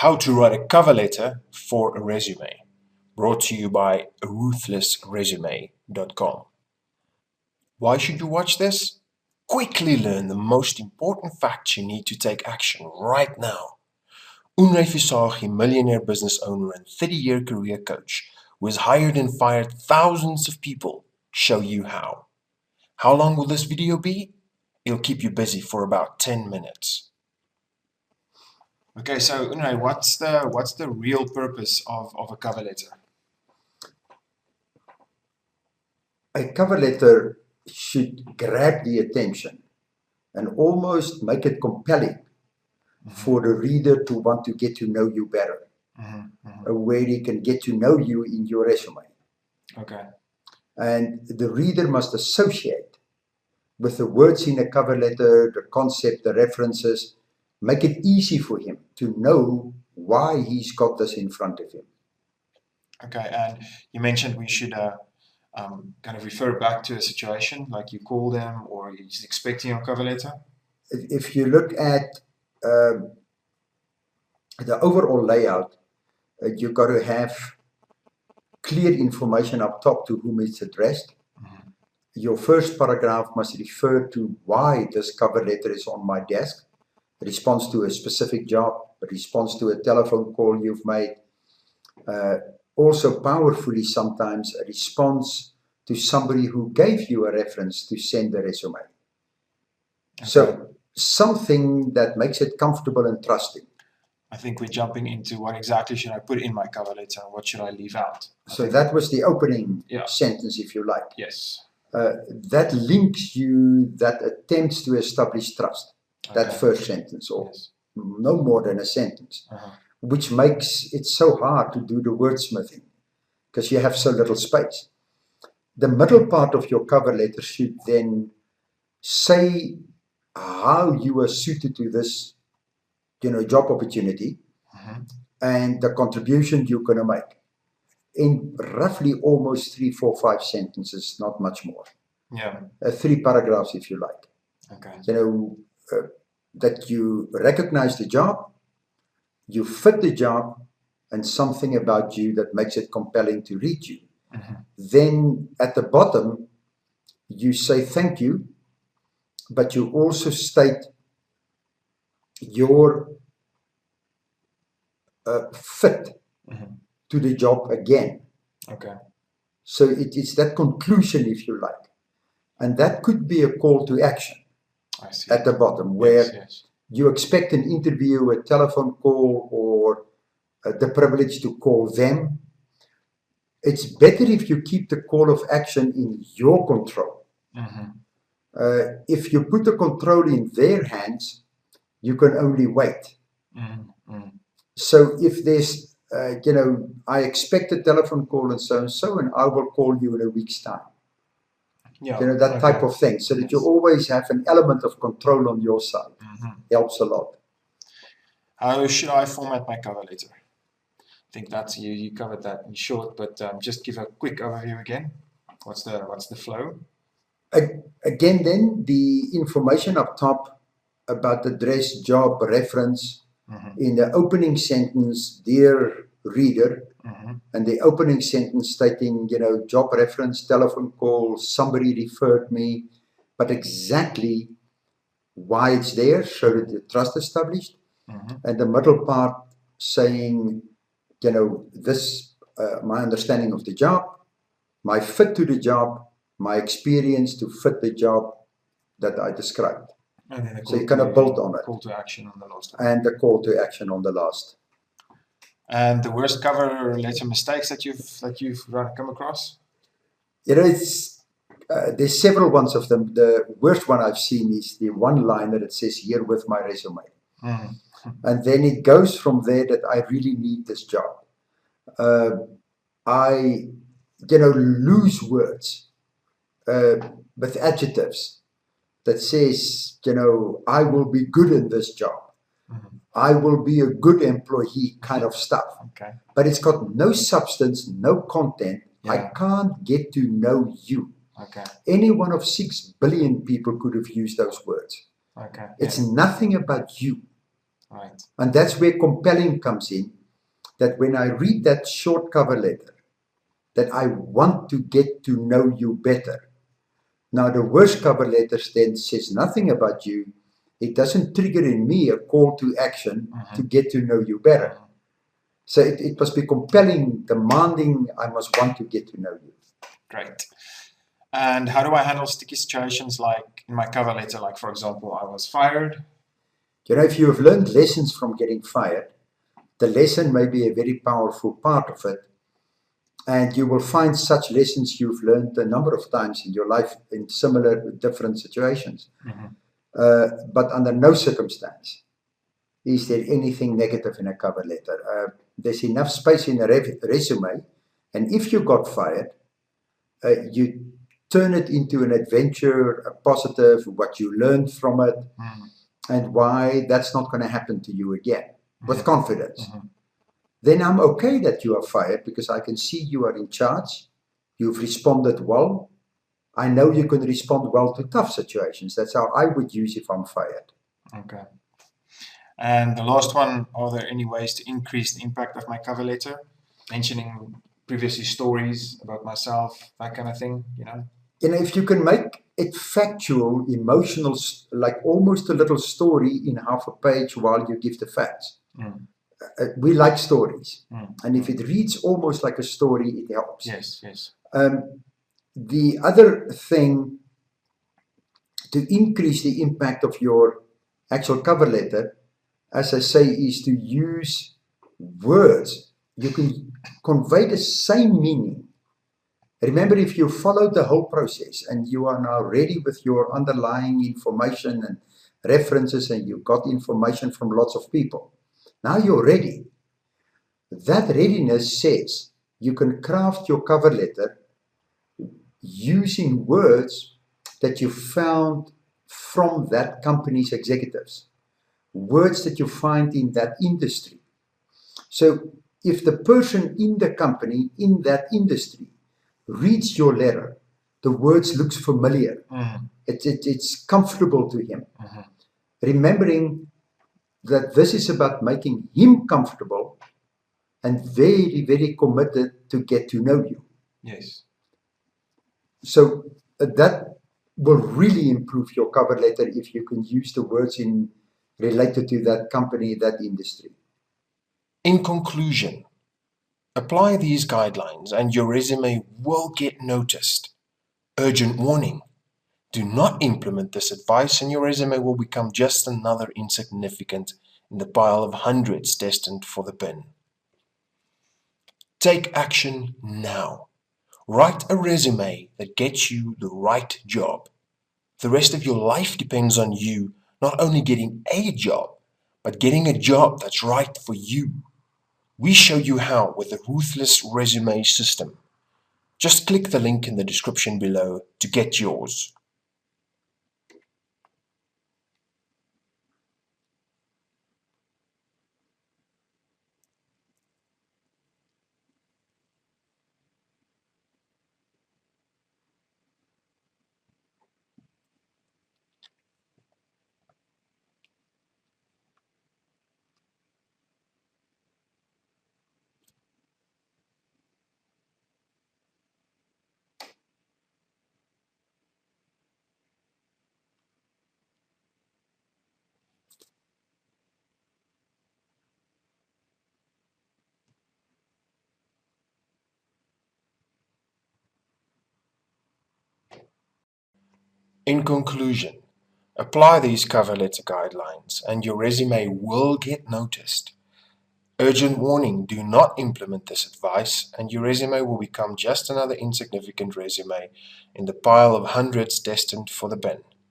How to write a cover letter for a resume. Brought to you by Resume.com. Why should you watch this? Quickly learn the most important facts you need to take action right now. Unre Visagie, millionaire business owner and 30-year career coach, who has hired and fired thousands of people, show you how. How long will this video be? It'll keep you busy for about 10 minutes. Okay, so Unre, what's the real purpose of a cover letter? A cover letter should grab the attention and almost make it compelling for the reader to want to get to know you better, where he can get to know you in your resume. Okay. And the reader must associate with the words in a cover letter, the concept, the references, make it easy for him to know why he's got this in front of him. Okay, and you mentioned we should kind of refer back to a situation, like you call them or he's expecting your cover letter. If you look at the overall layout, you've got to have clear information up top to whom it's addressed. Your first paragraph must refer to why this cover letter is on my desk, a response to a specific job, a response to a telephone call you've made, also powerfully sometimes a response to somebody who gave you a reference to send a resume. Okay. So something that makes it comfortable and trusting. I think we're jumping into what exactly should I put in my cover letter and what should I leave out. So that was the opening sentence, if you like. Yes. That links you, that attempts to establish trust. That first sentence, or no more than a sentence, which makes it so hard to do the wordsmithing because you have so little space. The middle part of your cover letter should then say how you are suited to this, job opportunity and the contribution you're going to make in roughly almost 3, 4, 5 sentences, not much more. Yeah. 3 paragraphs, if you like. Okay. That you recognize the job, you fit the job, and something about you that makes it compelling to read you. Then at the bottom, you say thank you, but you also state your fit to the job again. Okay. So it's that conclusion, if you like. And that could be a call to action. I see. At the bottom, where you expect an interview, a telephone call, or the privilege to call them. It's better if you keep the call of action in your control. If you put the control in their hands, you can only wait. So if there's, I expect a telephone call and so, and I will call you in a week's time. That type of thing, so that you always have an element of control on your side. Helps a lot. How should I format my cover letter? I think that's you covered that in short, but just give a quick overview again. What's the flow? Again, then the information up top about address, job, reference. In the opening sentence, dear reader, and the opening sentence stating, job reference, telephone call, somebody referred me, but exactly why it's there, so that the trust established. And the middle part saying, this, my understanding of the job, my fit to the job, my experience to fit the job that I described. And then so you kind of build on it. Call to action on the last. And the call to action on the last. And the worst cover letter mistakes that you've come across? It's there's several ones of them. The worst one I've seen is the one liner that says "here with my resume," and then it goes from there that I really need this job. I lose words with adjectives that says, I will be good in this job. I will be a good employee kind of stuff. Okay. But it's got no substance, no content. I can't get to know you. Okay. Any one of 6 billion people could have used those words. Okay. It's nothing about you. Right. And that's where compelling comes in, that when I read that short cover letter, that I want to get to know you better. Now, the worst cover letters then says nothing about you. It doesn't trigger in me a call to action to get to know you better. So it must be compelling, demanding, I must want to get to know you. Great. And how do I handle sticky situations like in my cover letter, like for example, I was fired? You know, if you have learned lessons from getting fired, the lesson may be a very powerful part of it. And you will find such lessons you've learned a number of times in your life in similar, different situations. But under no circumstance is there anything negative in a cover letter. There's enough space in a resume, and if you got fired, you turn it into an adventure, a positive, what you learned from it, and why that's not going to happen to you again, with confidence. Then I'm okay that you are fired because I can see you are in charge. You've responded well. I know you can respond well to tough situations. That's how I would use if I'm fired. Okay. And the last one, are there any ways to increase the impact of my cover letter? Mentioning previously stories about myself, that kind of thing, you know? You know, if you can make it factual, emotional, like almost a little story in half a page while you give the facts. We like stories. And if it reads almost like a story, it helps. Yes, yes. The other thing to increase the impact of your actual cover letter, as I say, is to use words. You can convey the same meaning. Remember, if you followed the whole process and you are now ready with your underlying information and references and you got information from lots of people, now you're ready. That readiness says you can craft your cover letter using words that you found from that company's executives, words that you find in that industry. So if the person in the company, in that industry, reads your letter, the words looks familiar. It's comfortable to him. Remembering that this is about making him comfortable and very, very committed to get to know you. Yes. So that will really improve your cover letter if you can use the words in related to that company, that industry. In conclusion, apply these guidelines and your resume will get noticed. Urgent warning. Do not implement this advice and your resume will become just another insignificant in the pile of hundreds destined for the bin. Take action now. Write a resume that gets you the right job. The rest of your life depends on you not only getting a job, but getting a job that's right for you. We show you how with the Ruthless Resume System. Just click the link in the description below to get yours. In conclusion, apply these cover letter guidelines and your resume will get noticed. Urgent warning, do not implement this advice and your resume will become just another insignificant resume in the pile of hundreds destined for the bin.